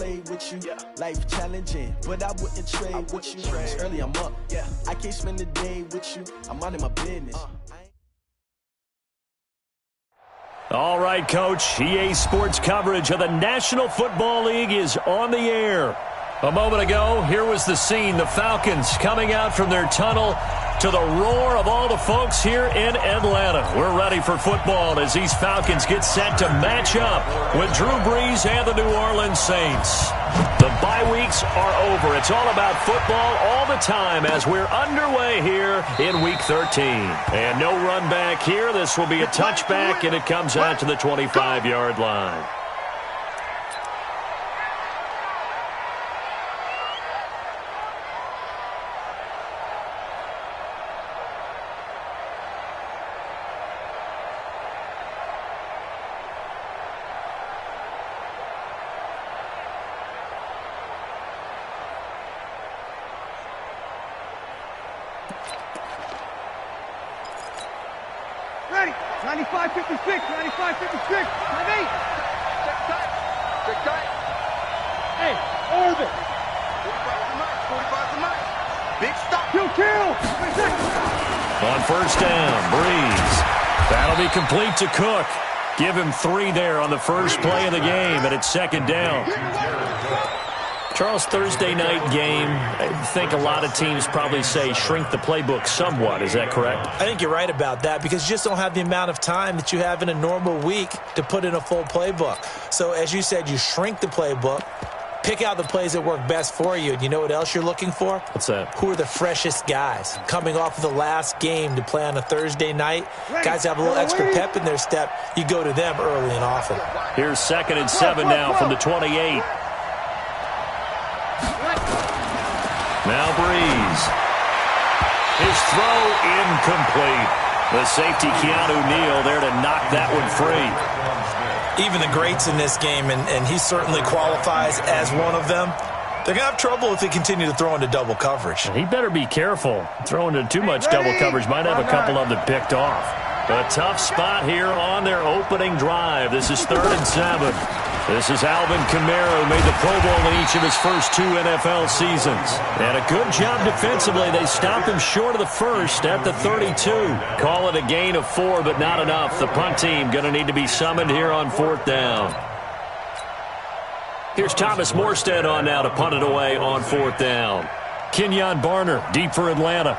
play with you. Life challenging, but I wouldn't trade with you. It's early, I'm up. I can't spend the day with you. I'm minding my business. All right, Coach. EA Sports coverage of the National Football League is on the air. A moment ago, here was the scene. The Falcons coming out from their tunnel to the roar of all the folks here in Atlanta. We're ready for football as these Falcons get set to match up with Drew Brees and the New Orleans Saints. The bye weeks are over. It's all about football all the time as we're underway here in Week 13. And no run back here. This will be a touchback, and it comes out to the 25-yard line. Ready. 95-56, 95-56. 5-8. Check tight. Hey, orbit. 45 to Mike. 45 to Mike. Big stop. Kill. On first down, Brees. That'll be complete to Cook. Give him 3 there on the first play of the game, and it's second down. Charles, Thursday night game, I think a lot of teams probably say shrink the playbook somewhat. Is that correct? I think you're right about that because you just don't have the amount of time that you have in a normal week to put in a full playbook. So, as you said, you shrink the playbook, pick out the plays that work best for you. And you know what else you're looking for? What's that? Who are the freshest guys coming off of the last game to play on a Thursday night? Guys have a little extra pep in their step. You go to them early and often. Here's 2nd and 7 now from the 28. Now Brees. His throw incomplete. The safety, Keanu Neal, there to knock that one free. Even the greats in this game, and he certainly qualifies as one of them, they're going to have trouble if they continue to throw into double coverage. He better be careful. Throwing into too much double coverage might have a couple of them picked off. A tough spot here on their opening drive. This is 3rd and 7. This is Alvin Kamara, who made the Pro Bowl in each of his first 2 NFL seasons. And a good job defensively. They stopped him short of the first at the 32. Call it a gain of 4, but not enough. The punt team going to need to be summoned here on 4th down. Here's Thomas Morstead on now to punt it away on 4th down. Kenyon Barner, deep for Atlanta.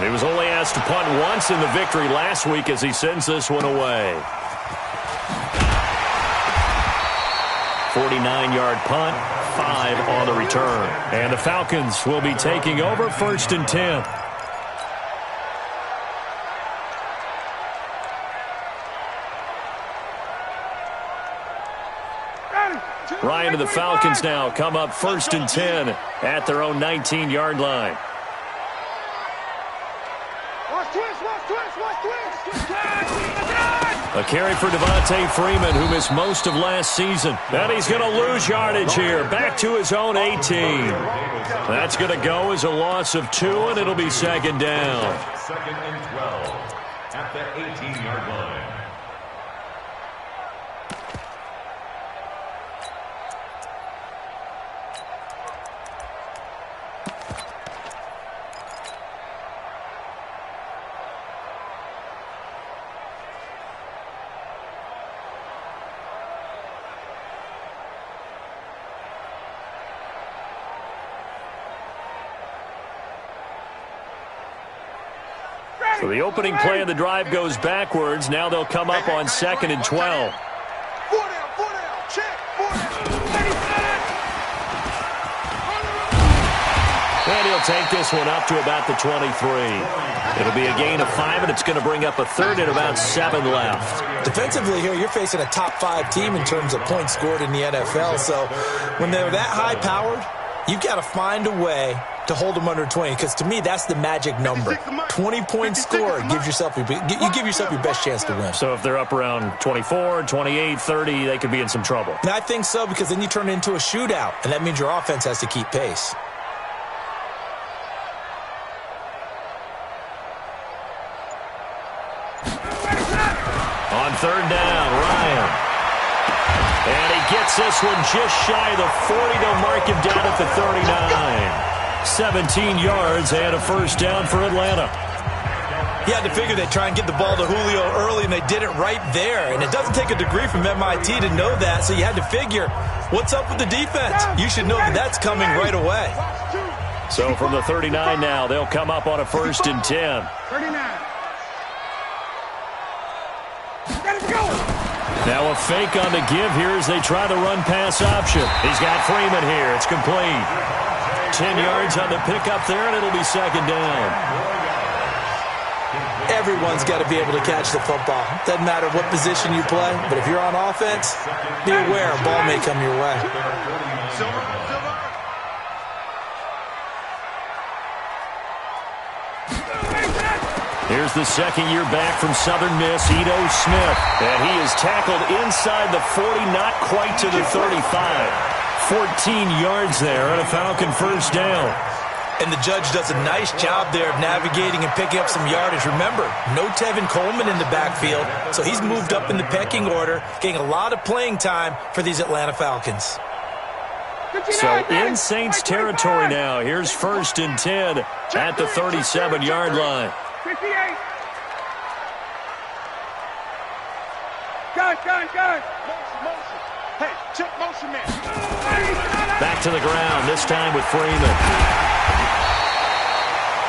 He was only asked to punt once in the victory last week as he sends this one away. 49-yard punt, 5 on the return. And the Falcons will be taking over 1st and 10. Ryan to the Falcons now come up 1st and 10 at their own 19-yard line. A carry for Devontae Freeman, who missed most of last season. And he's going to lose yardage here. Back to his own 18. That's going to go as a loss of 2, and it'll be 2nd down. 2nd and 12 at the 18-yard line. So the opening play of the drive goes backwards. Now they'll come up on 2nd and 12. And he'll take this one up to about the 23. It'll be a gain of 5, and it's going to bring up a 3rd and about 7 left. Defensively here, you're facing a top 5 team in terms of points scored in the NFL. So when they're that high-powered, you've got to find a way to hold them under 20, because to me, that's the magic number. 20 points scored gives yourself you give yourself your best chance to win. So if they're up around 24, 28, 30, they could be in some trouble. And I think so, because then you turn it into a shootout, and that means your offense has to keep pace. On third down, Ryan. And he gets this one just shy of the 40. They'll mark him down at the 39. 17 yards and a first down for Atlanta. You had to figure they'd try and get the ball to Julio early, and they did it right there. And it doesn't take a degree from MIT to know that, so you had to figure, what's up with the defense? You should know that that's coming right away. So from the 39 now, they'll come up on a first and 10. 39. Let it go. Now a fake on the give here as they try the run-pass option. He's got Freeman here. It's complete. 10 yards on the pickup there, and it'll be second down. Everyone's got to be able to catch the football. Doesn't matter what position you play, but if you're on offense, be aware a ball may come your way. Here's the second year back from Southern Miss, Ito Smith. And he is tackled inside the 40, not quite to the 35. 14 yards there and a Falcon first down. And the judge does a nice job there of navigating and picking up some yardage. Remember, no Tevin Coleman in the backfield, so he's moved up in the pecking order, getting a lot of playing time for these Atlanta Falcons. So in Saints territory now. Here's first and 10 at the 37-yard line. 58. Gun. Motion. Hey, check motion, man. Back to the ground, this time with Freeman.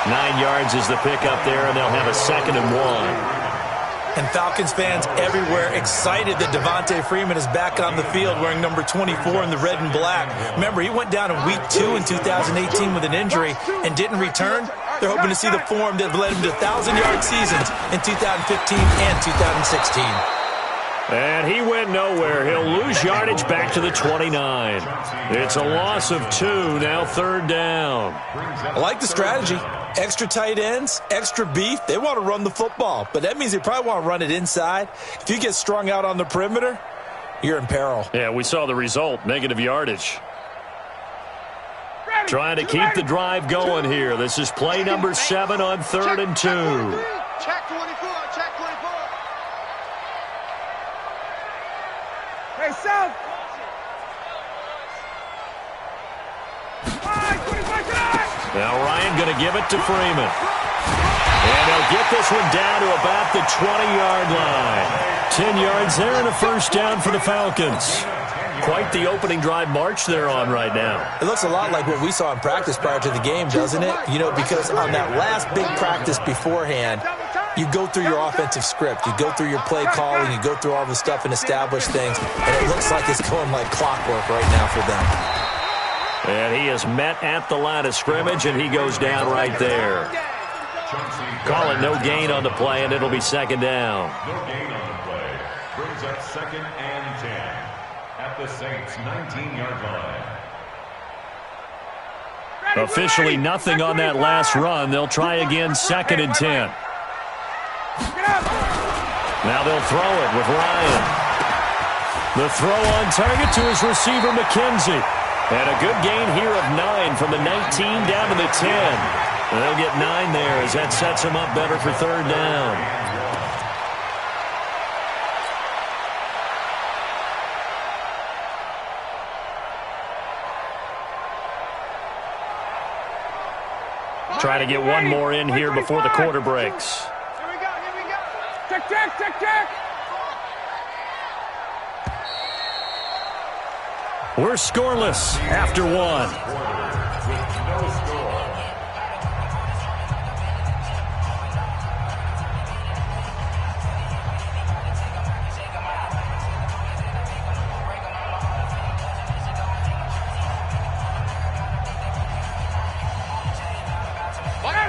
9 yards is the pickup there, and they'll have a 2nd and 1. And Falcons fans everywhere excited that Devontae Freeman is back on the field wearing number 24 in the red and black. Remember, he went down in week 2 in 2018 with an injury and didn't return. They're hoping to see the form that led him to 1,000-yard seasons in 2015 and 2016. And he went nowhere. He'll lose yardage back to the 29. It's a loss of 2, now third down. I like the strategy. Extra tight ends, extra beef. They want to run the football, but that means they probably want to run it inside. If you get strung out on the perimeter, you're in peril. Yeah, we saw the result, negative yardage. Trying to keep the drive going here. This is play number 7 on 3rd and 2. Check 24. Hey, South. Now Ryan going to give it to Freeman. And they'll get this one down to about the 20-yard line. 10 yards there and a first down for the Falcons. Quite the opening drive march they're on right now. It looks a lot like what we saw in practice prior to the game, doesn't it? You know, because on that last big practice beforehand, you go through your offensive script. You go through your play calling. You go through all the stuff and establish things. And it looks like it's going like clockwork right now for them. And he is met at the line of scrimmage, and he goes down right there. Call it no gain on the play, and it'll be second down. No gain on the play. Brings up 2nd and 10 at the Saints' 19-yard line. Officially nothing on that last run. They'll try again, 2nd and 10. Now they'll throw it with Ryan. The throw on target to his receiver, McKenzie. And a good gain here of 9 from the 19 down to the 10. They'll get 9 there as that sets him up better for third down. Try to get one more in here before the quarter breaks. Here we go. Check. We're scoreless after 1.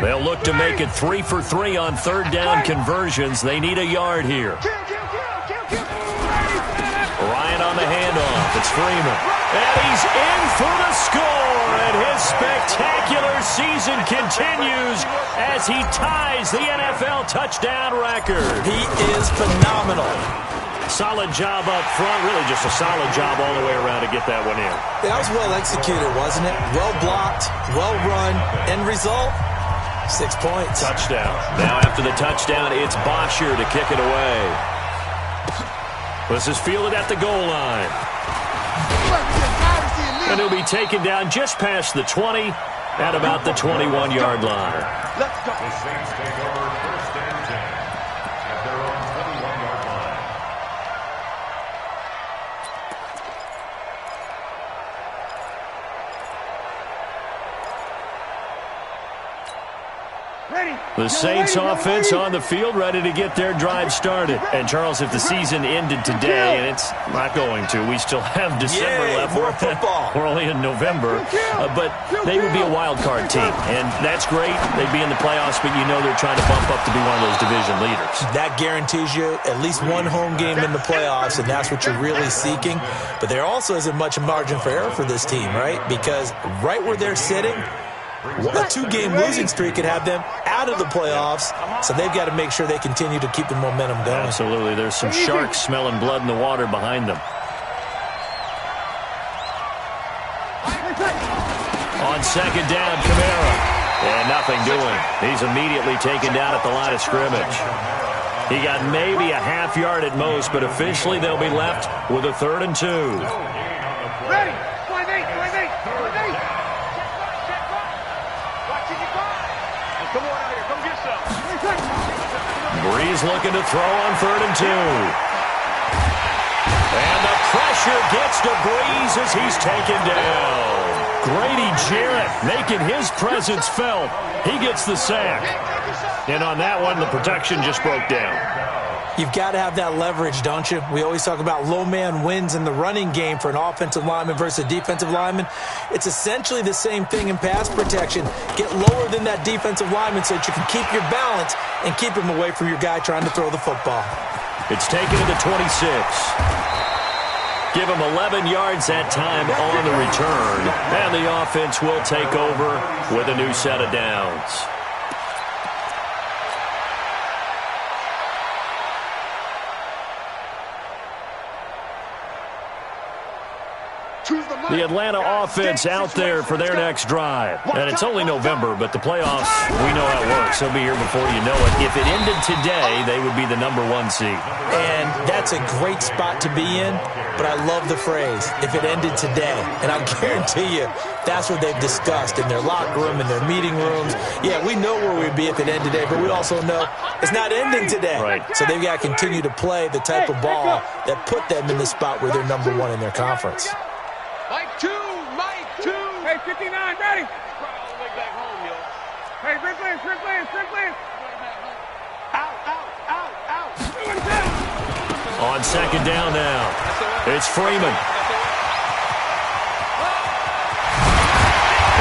They'll look to make it 3 for 3 on third down conversions. They need a yard here. Ryan on the handoff. It's Freeman. And he's in for the score. And his spectacular season continues as he ties the NFL touchdown record. He is phenomenal. Solid job up front. Really just a solid job all the way around to get that one in. That was well executed, wasn't it? Well blocked, well run. End result, 6 points. Touchdown. Now after the touchdown, it's Bosher to kick it away. This is fielded at the goal line. And he'll be taken down just past the 20 at about the 21-yard line. Let's go. The Saints take over 1st and 10 at their own 21-yard line. The Saints offense on the field, ready to get their drive started. And, Charles, if the season ended today, and it's not going to, we still have December left. More football. We're only in November. But they would be a wild card team, and that's great. They'd be in the playoffs, but you know they're trying to bump up to be one of those division leaders. That guarantees you at least one home game in the playoffs, and that's what you're really seeking. But there also isn't much margin for error for this team, right? Because right where they're sitting, a 2-game losing streak could have them out of the playoffs, so they've got to make sure they continue to keep the momentum going. Absolutely. There's some sharks smelling blood in the water behind them. On 2nd down, Kamara. And nothing doing. He's immediately taken down at the line of scrimmage. He got maybe a half yard at most, but officially they'll be left with a 3rd and 2. Ready. 28. Come on out here. Come get some. Breeze looking to throw on 3rd and 2. And the pressure gets to Breeze as he's taken down. Grady Jarrett making his presence felt. He gets the sack. And on that one, the protection just broke down. You've got to have that leverage, don't you? We always talk about low man wins in the running game for an offensive lineman versus a defensive lineman. It's essentially the same thing in pass protection. Get lower than that defensive lineman so that you can keep your balance and keep him away from your guy trying to throw the football. It's taken to the 26. Give him 11 yards that time on the return. And the offense will take over with a new set of downs. The Atlanta offense out there for their next drive. And it's only November, but the playoffs, we know how it works. They'll be here before you know it. If it ended today, they would be the #1 seed. And that's a great spot to be in, but I love the phrase, if it ended today. And I'll guarantee you, that's what they've discussed in their locker room, in their meeting rooms. Yeah, we know where we'd be if it ended today, but we also know it's not ending today. Right. So they've got to continue to play the type of ball that put them in the spot where they're #1 in their conference. Mike 2. Hey, 59, ready. All the way back home, yo. Hey, Strickland. Out. On 2nd down now, it's Freeman.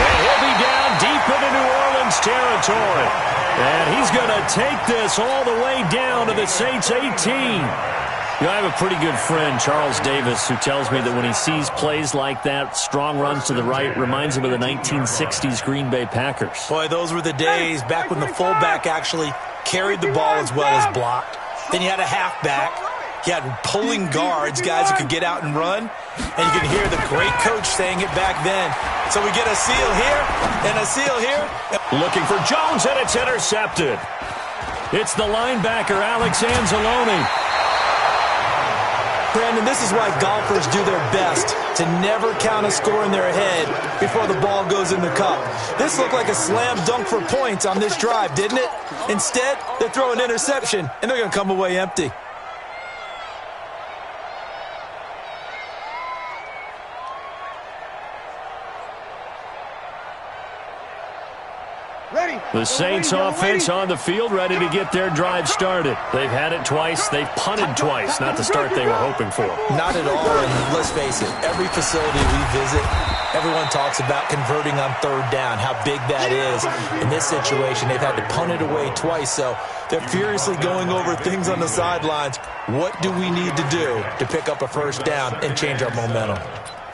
And he'll be down deep into New Orleans territory. And he's going to take this all the way down to the Saints 18. You know, I have a pretty good friend, Charles Davis, who tells me that when he sees plays like that, strong runs to the right, reminds him of the 1960s Green Bay Packers. Boy, those were the days back when the fullback actually carried the ball as well as blocked. Then you had a halfback. You had pulling guards, guys who could get out and run. And you can hear the great coach saying it back then. So we get a seal here and a seal here. Looking for Jones, and it's intercepted. It's the linebacker, Alex Anzalone. Brandon, this is why golfers do their best to never count a score in their head before the ball goes in the cup. This looked like a slam dunk for points on this drive, didn't it? Instead, they throw an interception, and they're going to come away empty. The Saints offense on the field, ready to get their drive started. They've had it twice. They've punted twice. Not the start they were hoping for. Not at all, and let's face it, every facility we visit, everyone talks about converting on 3rd down, how big that is. In this situation, they've had to punt it away twice, so they're furiously going over things on the sidelines. What do we need to do to pick up a 1st down and change our momentum?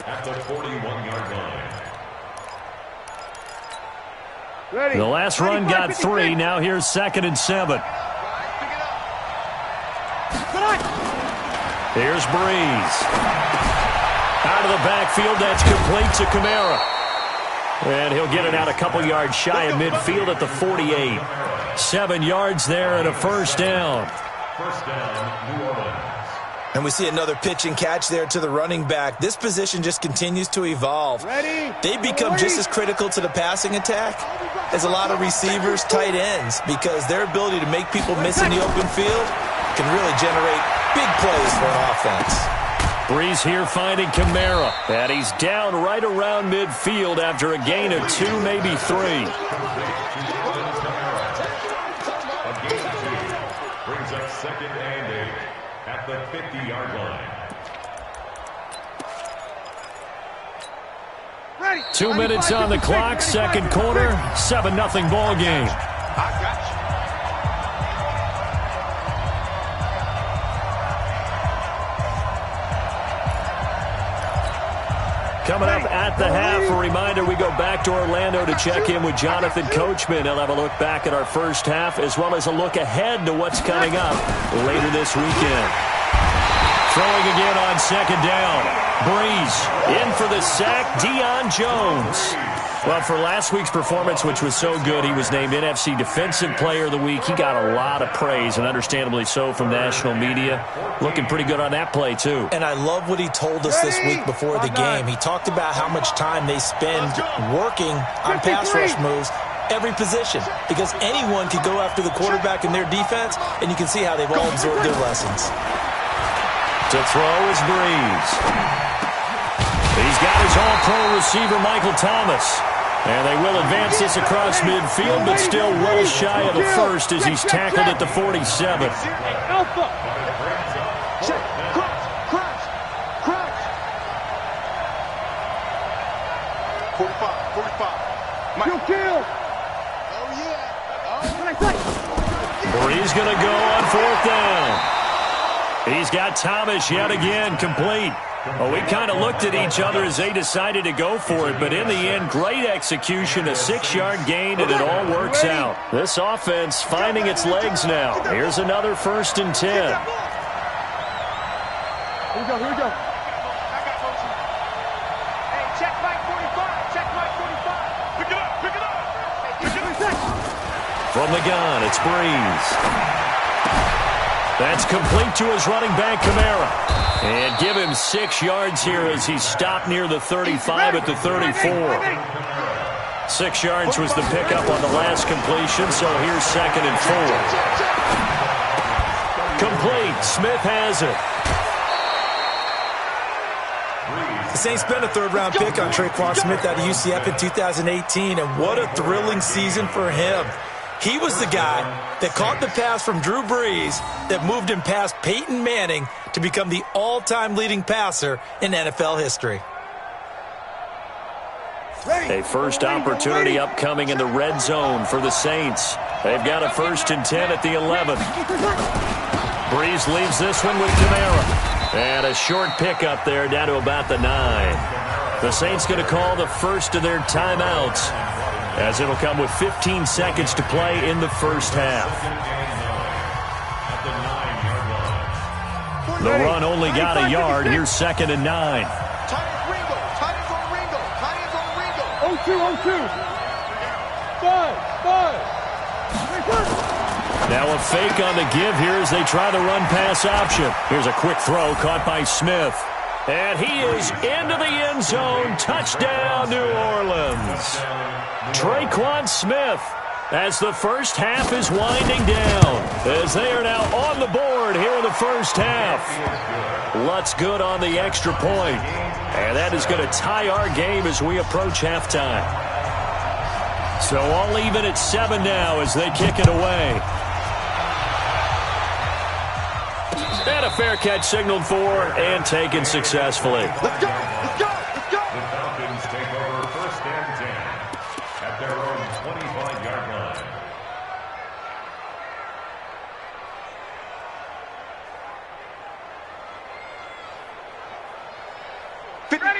At the 41-yard line. Ready. The last run got 3. Now here's 2nd and 7. Here's Breeze. Out of the backfield, that's complete to Kamara. And he'll get it out a couple yards shy of midfield at the 48. 7 yards there and a 1st down. 1st down, New Orleans. And we see another pitch and catch there to the running back. This position just continues to evolve. They become just as critical to the passing attack as a lot of receivers, tight ends, because their ability to make people miss in the open field can really generate big plays for an offense. Breeze here finding Kamara. And he's down right around midfield after a gain of 2, maybe 3. A gain of 2 brings up 2nd and 8 at the 50-yard line. 2 minutes on the clock, second quarter, 7-0 ball game. Coming up at the half, a reminder, we go back to Orlando to check in with Jonathan Coachman. He'll have a look back at our first half as well as a look ahead to what's coming up later this weekend. Throwing again on second down. Breeze in for the sack, Deion Jones. Well, for last week's performance, which was so good, he was named NFC Defensive Player of the Week. He got a lot of praise, and understandably so, from national media. Looking pretty good on that play, too. And I love what he told us this week before the game. He talked about how much time they spend working on pass rush moves, every position, because anyone could go after the quarterback in their defense, and you can see how they've all absorbed their lessons. To throw is Breeze. He's got his all-pro receiver, Michael Thomas. And they will advance this across midfield, but still well shy of the first as he's tackled at the 47. Alpha. Check. Crouch. 45. Mike. Kill. Oh, yeah. Breeze going to go on 4th down. He's got Thomas yet again complete. Well, we kind of looked at each other as they decided to go for it, but in the end, great execution, a 6-yard gain, and it all works out. This offense finding its legs now. Here's another 1st and 10. Here we go. Hey, check Mike 45. Pick it up. From the gun, it's Breeze. That's complete to his running back, Kamara. And give him 6 yards here as he stopped near the 35 at the 34. 6 yards was the pickup on the last completion, so here's 2nd and 4. Complete. Smith has it. The Saints spent a 3rd-round pick on Traquan Smith out of UCF in 2018, and what a thrilling season for him. He was the guy that caught the pass from Drew Brees that moved him past Peyton Manning to become the all-time leading passer in NFL history. A first opportunity upcoming in the red zone for the Saints. They've got a 1st and 10 at the 11. Breeze leaves this one with Kamara. And a short pickup there down to about the 9. The Saints going to call the first of their timeouts, as it'll come with 15 seconds to play in the first half. The run only got a yard. Here's 2nd and 9. Tight ends on Ringo. 0-2. 5. Now a fake on the give here as they try the run-pass option. Here's a quick throw caught by Smith. And he is into the end zone. Touchdown, New Orleans. Traquan Smith, as the first half is winding down, as they are now on the board here in the first half. Lutz good on the extra point, and that is going to tie our game as we approach halftime. So all even at 7 now as they kick it away. And a fair catch signaled for and taken successfully. Let's go. The Falcons take over 1st and 10 at their own 25-yard line.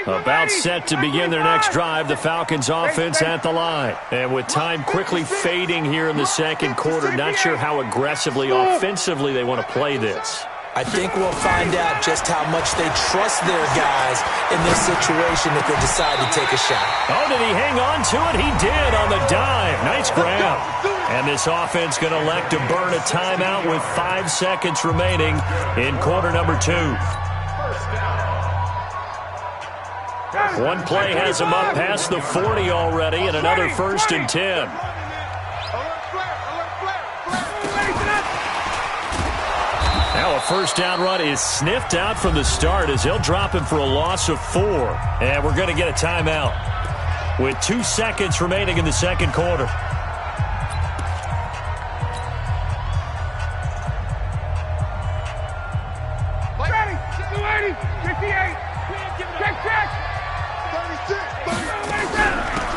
About set to begin their next drive, the Falcons offense at the line. And with time quickly fading here in the second quarter, not sure how aggressively, offensively they want to play this. I think we'll find out just how much they trust their guys in this situation if they decide to take a shot. Oh, did he hang on to it? He did on the dive. Nice grab. And this offense going to elect to burn a timeout with 5 seconds remaining in quarter number 2. One play has him up past the 40 already, and another 1st and 10. Now a first down run is sniffed out from the start as he'll drop him for a loss of 4. And we're going to get a timeout with 2 seconds remaining in the second quarter.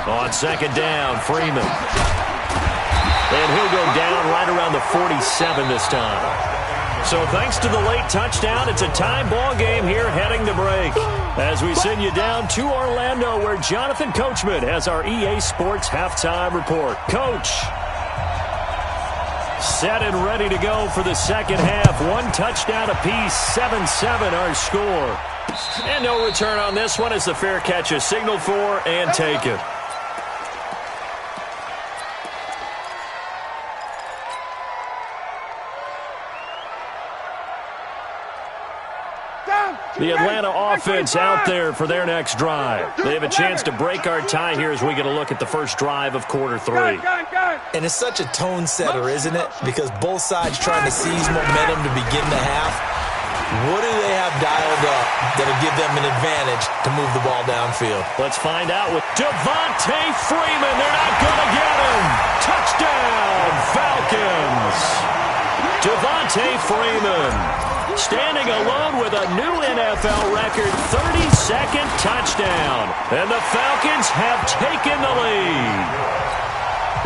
On second down, Freeman. And he'll go down right around the 47 this time. So thanks to the late touchdown, it's a tie ball game here heading to break. As we send you down to Orlando, where Jonathan Coachman has our EA Sports halftime report. Coach, set and ready to go for the second half. 1 touchdown apiece, 7-7 our score. And no return on this one as the fair catch is signaled for and taken. The Atlanta offense out there for their next drive. They have a chance to break our tie here as we get a look at the first drive of quarter 3. And it's such a tone setter, isn't it? Because both sides trying to seize momentum to begin the half. What do they have dialed up that'll give them an advantage to move the ball downfield? Let's find out with Devontae Freeman. They're not going to get him. Touchdown, Falcons. Devontae Freeman standing alone with a new NFL record 32nd touchdown. And the Falcons have taken the lead.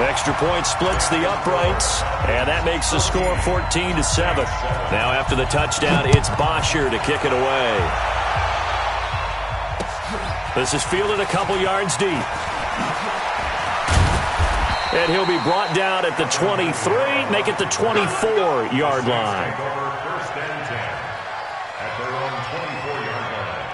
Extra point splits the uprights, and that makes the score 14-7. Now after the touchdown, it's Bosher to kick it away. This is fielded a couple yards deep. And he'll be brought down at the 23, make it the 24-yard line. First and 10 at their own 24-yard line.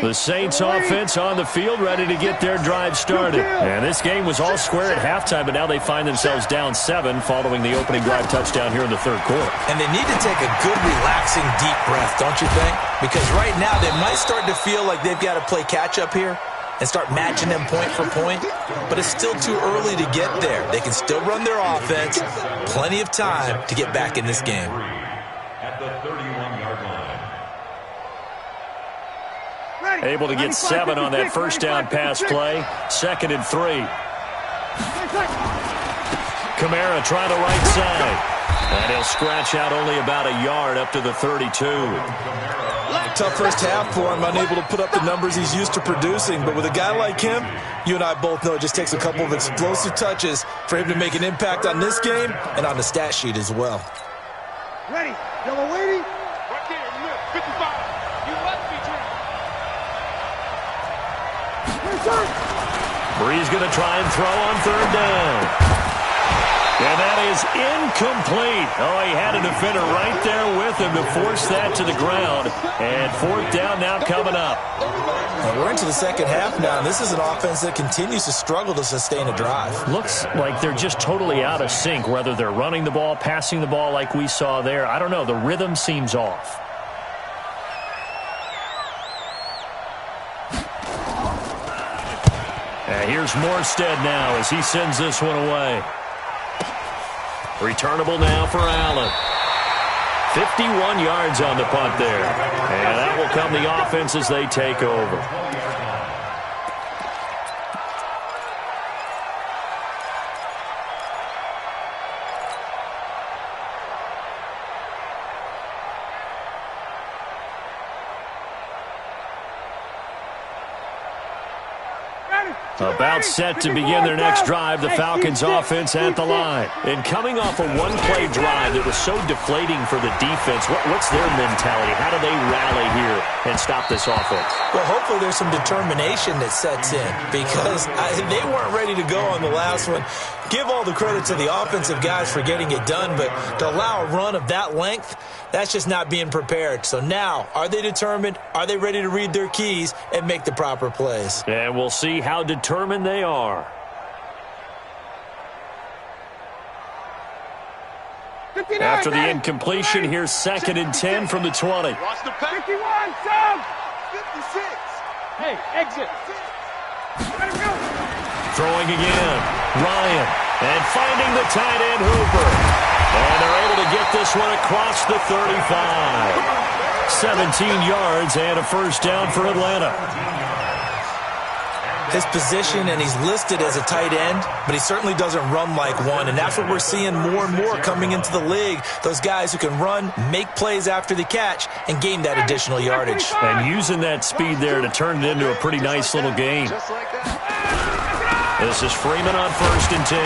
The Saints offense on the field ready to get their drive started. And this game was all square at halftime, but now they find themselves down 7 following the opening drive touchdown here in the third quarter. And they need to take a good, relaxing, deep breath, don't you think? Because right now they might start to feel like they've got to play catch-up here and start matching them point for point. But it's still too early to get there. They can still run their offense. Plenty of time to get back in this game. At the 31-yard line. Able to get 7 on that first down pass play. 2nd and 3. Kamara trying the right side. And he'll scratch out only about a yard up to the 32. Tough first half for him, unable to put up the numbers he's used to producing. But with a guy like him, you and I both know it just takes a couple of explosive touches for him to make an impact on this game and on the stat sheet as well. Ready. Yellow waiting. Right there, 55. You must be true. Bree's going to try and throw on 3rd down. And that is incomplete. Oh, he had a defender right there with him to force that to the ground. And 4th down now coming up. And we're into the second half now, and this is an offense that continues to struggle to sustain a drive. Looks like they're just totally out of sync, whether they're running the ball, passing the ball like we saw there. I don't know. The rhythm seems off. And here's Morstead now as he sends this one away. Returnable now for Allen. 51 yards on the punt there. And that will come the offense as they take over. About set to begin their next drive, the Falcons offense at the line. And coming off a one-play drive that was so deflating for the defense, what's their mentality? How do they rally here and stop this offense? Well, hopefully there's some determination that sets in because they weren't ready to go on the last one. Give all the credit to the offensive guys for getting it done, but to allow a run of that length, that's just not being prepared. So now, are they determined? Are they ready to read their keys and make the proper plays? And we'll see how determined they are. After the incompletion, here's 2nd and 10 from the 20. 51, Sam! 56. Hey, exit. Throwing again. Ryan. And finding the tight end, Hooper. And they're able to get this one across the 35. 17 yards and a first down for Atlanta. His position, and he's listed as a tight end, but he certainly doesn't run like one, and that's what we're seeing more and more coming into the league. Those guys who can run, make plays after the catch, and gain that additional yardage. And using that speed there to turn it into a pretty nice little game. This is Freeman on 1st and 10.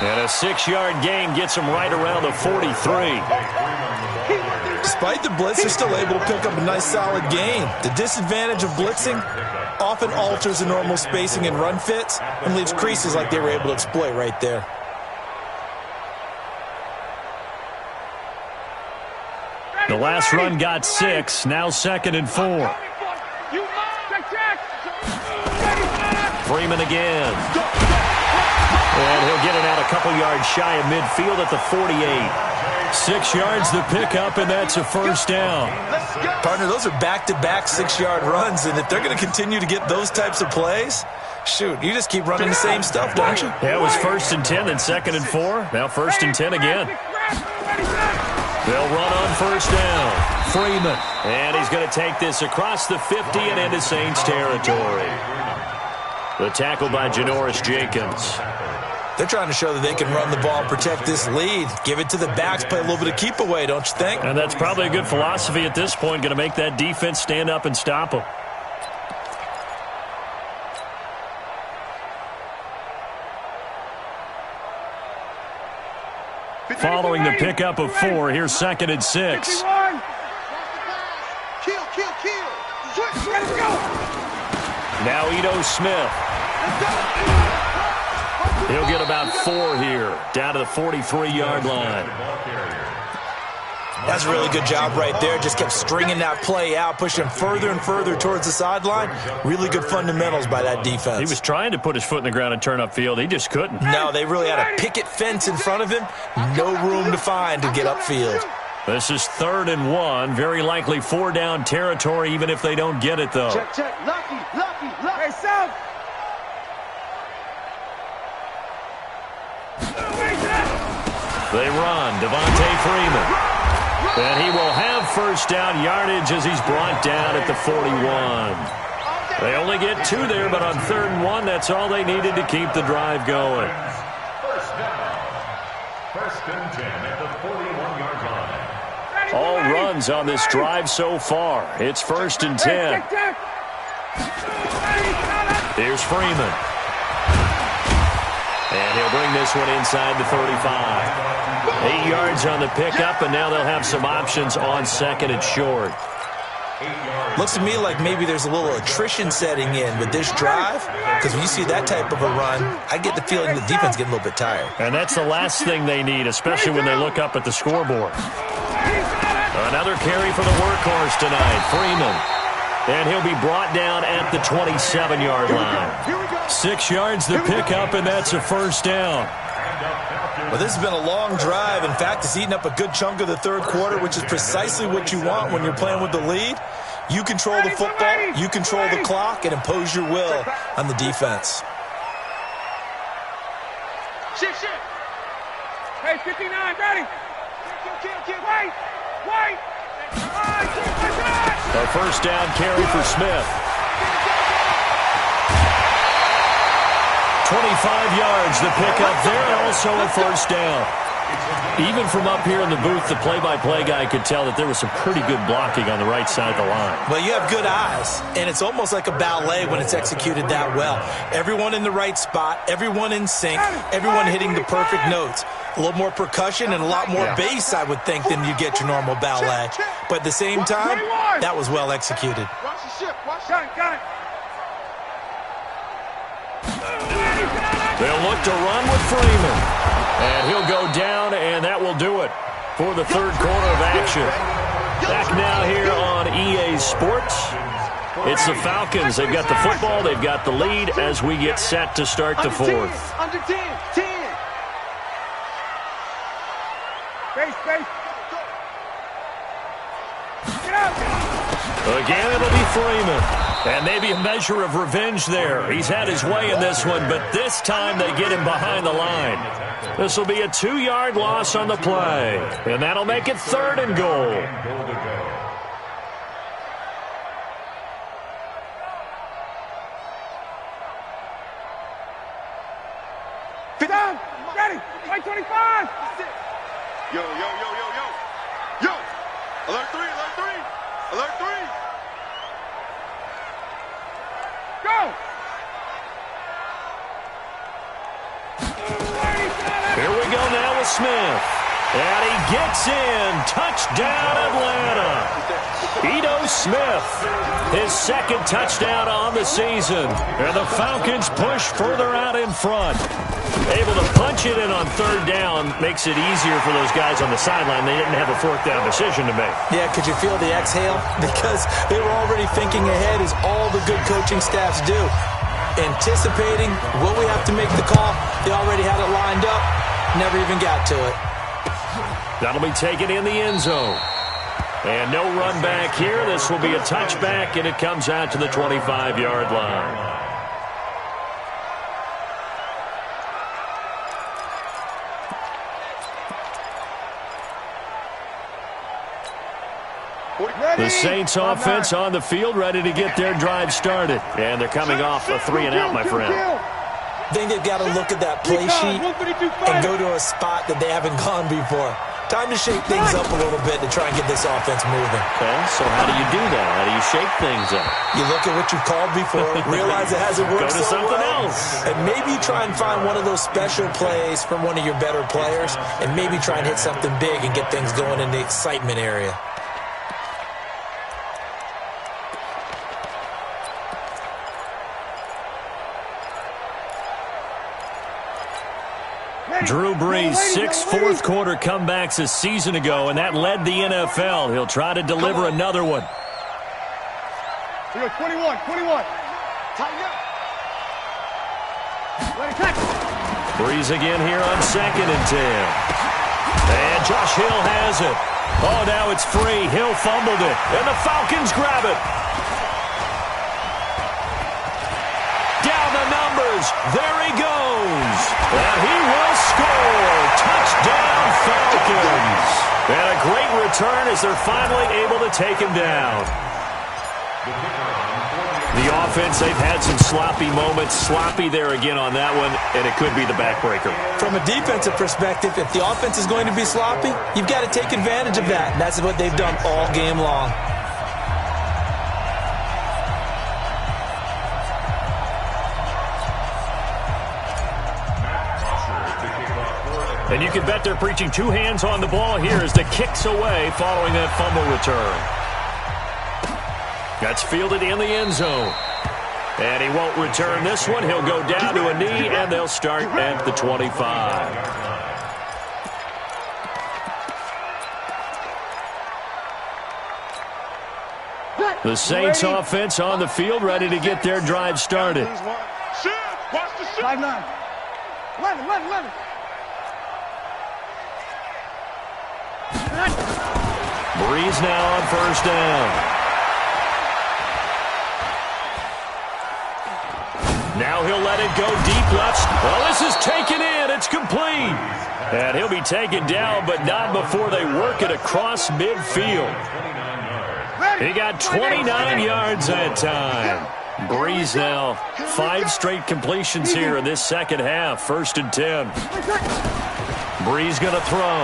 And a 6-yard gain gets him right around the 43. Despite the blitz, they're still able to pick up a nice solid gain. The disadvantage of blitzing often alters the normal spacing and run fits and leaves creases like they were able to exploit right there. The last run got 6, now 2nd and 4. Freeman again. And he'll get it out a couple yards shy of midfield at the 48. 6 yards the pickup, and that's a first down. Partner, those are back-to-back 6-yard runs, and if they're going to continue to get those types of plays, shoot, you just keep running the same stuff, don't you? Yeah, it was 1st and 10, then 2nd and 4. Now 1st and 10 again. They'll run on first down. Freeman. And he's going to take this across the 50 and into Saints territory. The tackle by Janoris Jenkins. They're trying to show that they can run the ball and protect this lead. Give it to the backs, play a little bit of keep away, don't you think? And that's probably a good philosophy at this point, going to make that defense stand up and stop them. Following the pickup of 4, here's 2nd and 6. Now Ito Smith. He'll get about 4 here, down to the 43-yard line. That's a really good job right there. Just kept stringing that play out, pushing further and further towards the sideline. Really good fundamentals by that defense. He was trying to put his foot in the ground and turn upfield. He just couldn't. No, they really had a picket fence in front of him. No room to find to get upfield. This is 3rd and 1. Very likely 4-down territory, even if they don't get it, though. Check. Lucky. Hey, Sam. They run. Devontae Freeman. And he will have first down yardage as he's brought down at the 41. They only get 2 there, but on 3rd and 1, that's all they needed to keep the drive going. First down. 1st and 10 at the 41-yard line. All runs on this drive so far. It's 1st and 10. Here's Freeman. And he'll bring this one inside the 35. 8 yards on the pickup, and now they'll have some options on 2nd and short. Looks to me like maybe there's a little attrition setting in with this drive, because when you see that type of a run, I get the feeling the defense getting a little bit tired. And that's the last thing they need, especially when they look up at the scoreboard. Another carry for the workhorse tonight, Freeman. And he'll be brought down at the 27-yard line. 6 yards the pickup, and that's a first down. Well, this has been a long drive. In fact, it's eaten up a good chunk of the 3rd quarter, which is precisely what you want when you're playing with the lead. You control the football, you control the clock, and impose your will on the defense. Shit. Hey, 59, ready. Wait. A first down carry for Smith. 25 yards the pickup there, and also a first down. Even from up here in the booth, the play-by-play guy could tell that there was some pretty good blocking on the right side of the line. Well, you have good eyes, and it's almost like a ballet when it's executed that well. Everyone in the right spot, everyone in sync, everyone hitting the perfect notes. A little more percussion and a lot more bass, I would think, than you get your normal ballet. But at the same time, that was well executed. Watch the ship. Watch it. They'll look to run with Freeman. And he'll go down, and that will do it for the third quarter of action. Back now here on EA Sports. It's the Falcons. They've got the football. They've got the lead as we get set to start the fourth. Under 10. 10. Space. Get out. Again, it'll be Freeman. And maybe a measure of revenge there. He's had his way in this one, but this time they get him behind the line. This will be a 2-yard loss on the play. And that'll make it 3rd and goal. Get down. Ready. Right 25. Yo. Alert 3. Alert 3. Go. Here we go now with Smith. And he gets in. Touchdown, Atlanta. Ito Smith, his 2nd touchdown on the season. And the Falcons push further out in front. Able to punch it in on 3rd down makes it easier for those guys on the sideline. They didn't have a 4th down decision to make. Yeah, could you feel the exhale? Because they were already thinking ahead, as all the good coaching staffs do. Anticipating what we have to make the call. They already had it lined up. Never even got to it. That'll be taken in the end zone. And no run back here. This will be a touchback, and it comes out to the 25-yard line. The Saints offense on the field, ready to get their drive started. And they're coming off a 3-and-out, my friend. I think they've got to look at that play sheet and go to a spot that they haven't gone before. Time to shake things up a little bit to try and get this offense moving. Okay, so how do you do that? How do you shake things up? You look at what you've called before, realize it hasn't worked Go to so something well, else. and maybe try and find one of those special plays from one of your better players, and maybe try and hit something big and get things going in the excitement area. Drew Brees, 6 fourth-quarter comebacks a season ago, and that led the NFL. He'll try to deliver another one. We go 21. Tighten up. Let it catch. Brees again here on 2nd and 10. And Josh Hill has it. Oh, now it's free. Hill fumbled it, and the Falcons grab it. Down the numbers. There he goes. And he will score. Touchdown, Falcons. And a great return as they're finally able to take him down. The offense, they've had some sloppy moments. Sloppy there again on that one, and it could be the backbreaker. From a defensive perspective, if the offense is going to be sloppy, you've got to take advantage of that. And that's what they've done all game long. And you can bet they're preaching 2 hands on the ball here as the kick's away following that fumble return. That's fielded in the end zone. And he won't return this one. He'll go down to a knee, and they'll start at the 25. The Saints offense on the field, ready to get their drive started. 5-9. 11. Brees now on 1st down. Now he'll let it go deep left. Well, this is taken in. It's complete. And he'll be taken down, but not before they work it across midfield. He got 29 yards that time. Brees now 5 straight completions here in this second half. 1st and 10. Brees going to throw.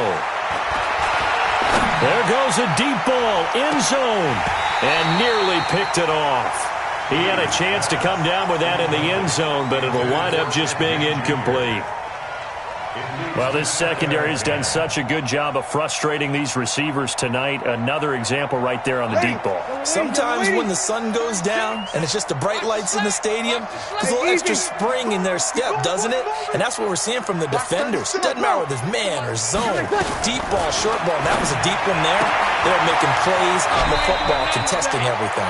There goes a deep ball, end zone, and nearly picked it off. He had a chance to come down with that in the end zone, but it'll wind up just being incomplete. Well, this secondary has done such a good job of frustrating these receivers tonight. Another example right there on the deep ball. Sometimes when the sun goes down and it's just the bright lights in the stadium, there's a little extra spring in their step, doesn't it? And that's what we're seeing from the defenders. Doesn't matter whether it's man or zone, deep ball, short ball. And that was a deep one there. They're making plays on the football, contesting everything.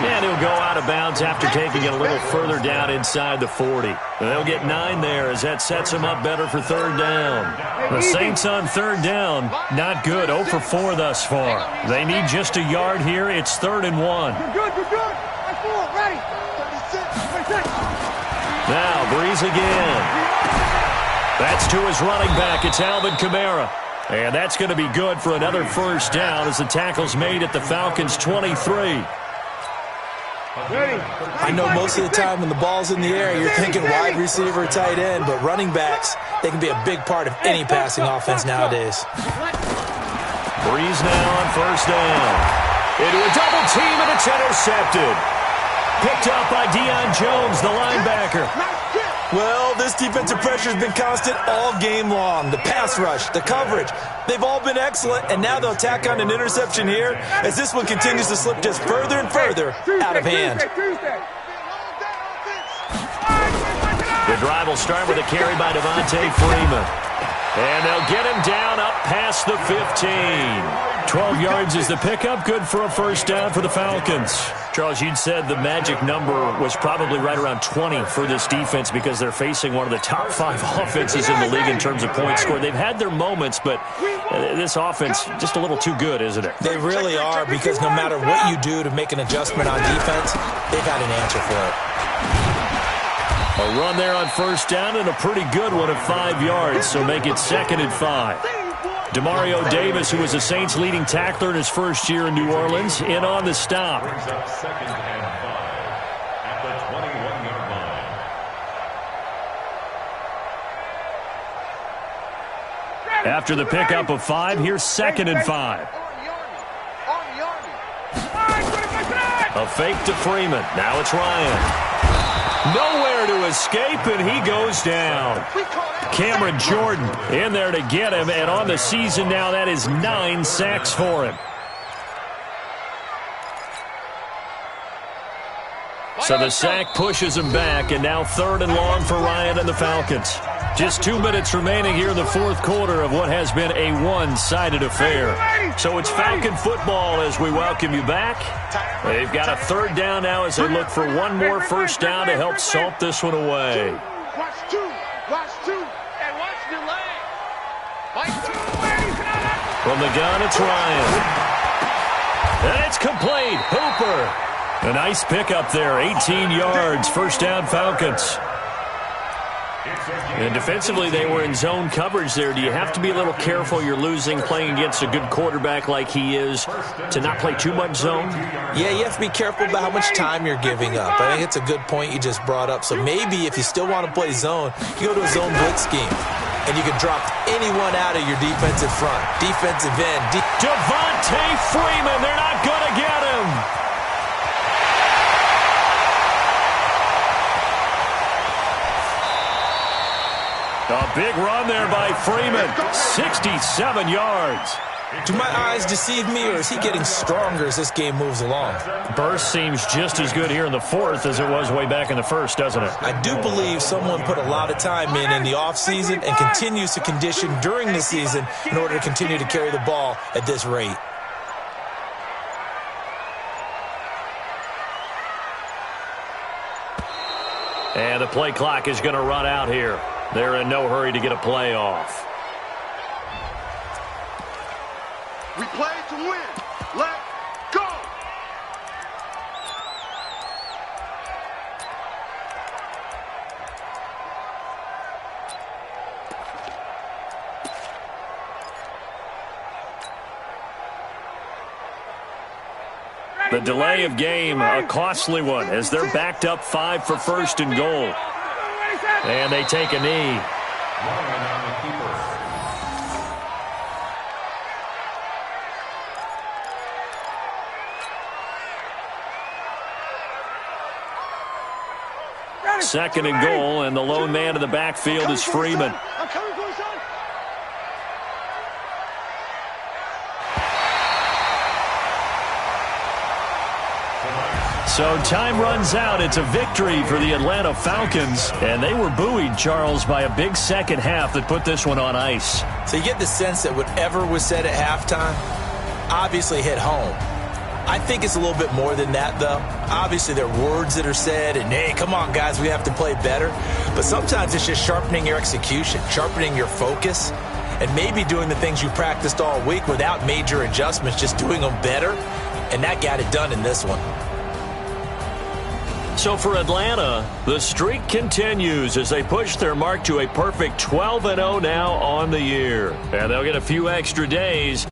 And he'll go out of bounds after taking it a little further down inside the 40. They'll get 9 there as that sets them up better for third down. The Saints on third down, not good. 0 for 4 thus far. They need just a yard here. It's 3rd and 1. You're good, you're good. That's full, ready. 36. Now, Brees again. That's to his running back. It's Alvin Kamara. And that's going to be good for another first down as the tackle's made at the Falcons' 23. I know most of the time when the ball's in the air, you're thinking wide receiver, tight end, but running backs, they can be a big part of any passing offense nowadays. Brees now on first down. Into a double team, and it's intercepted. Picked up by Deion Jones, the linebacker. Well, this defensive pressure has been constant all game long. The pass rush, the coverage, they've all been excellent, and now they'll tack on an interception here as this one continues to slip just further and further out of hand. The drive will start with a carry by Devontae Freeman. And they'll get him down up past the 15. 12 yards is the pickup. Good for a first down for the Falcons. Charles, you'd said the magic number was probably right around 20 for this defense because they're facing one of the top 5 offenses in the league in terms of points scored. They've had their moments, but this offense just a little too good, isn't it? They really are, because no matter what you do to make an adjustment on defense, they've got an answer for it. A run there on first down and a pretty good one at 5 yards, so make it 2nd and 5. Demario Davis, who was the Saints' leading tackler in his first year in New Orleans, in on the stop. Brings up 2nd and 5 at the 21-yard line. After the pickup of 5, here's 2nd and 5. A fake to Freeman. Now it's Ryan. Nowhere to escape, and he goes down. Cameron Jordan in there to get him, and on the season now, that is 9 sacks for him. So the sack pushes him back, and now 3rd and long for Ryan and the Falcons. Just 2 minutes remaining here in the 4th quarter of what has been a one-sided affair. So it's Falcon football as we welcome you back. They've got a 3rd down now as they look for one more first down to help salt this one away. Watch two. And watch the leg. From the gun, it's Ryan. And it's complete. Hooper. A nice pickup there. 18 yards. First down, Falcons. And defensively, they were in zone coverage there. Do you have to be a little careful? You're losing playing against a good quarterback like he is to not play too much zone? Yeah, you have to be careful about how much time you're giving up. I think it's a good point you just brought up. So maybe if you still want to play zone, you go to a zone blitz scheme, and you can drop anyone out of your defensive front. Defensive end. Devontae Freeman, they're not going to get him. A big run there by Freeman, 67 yards. Do my eyes deceive me, or is he getting stronger as this game moves along? Burst seems just as good here in the 4th as it was way back in the 1st, doesn't it? I do believe someone put a lot of time in the offseason and continues to condition during the season in order to continue to carry the ball at this rate. And the play clock is going to run out here. They're in no hurry to get a play off. We play to win. Let's go. The delay of game, a costly one, as they're backed up 5 for 1st and goal. And they take a knee. 2nd and goal, and the lone man in the backfield is Freeman. I'm coming for you, son. So time runs out. It's a victory for the Atlanta Falcons, and they were buoyed, Charles, by a big second half that put this one on ice. So you get the sense that whatever was said at halftime obviously hit home. I think it's a little bit more than that, though. Obviously, there are words that are said, and, hey, come on, guys, we have to play better. But sometimes it's just sharpening your execution, sharpening your focus, and maybe doing the things you practiced all week without major adjustments, just doing them better, and that got it done in this one. So for Atlanta, the streak continues as they push their mark to a perfect 12-0 now on the year. And they'll get a few extra days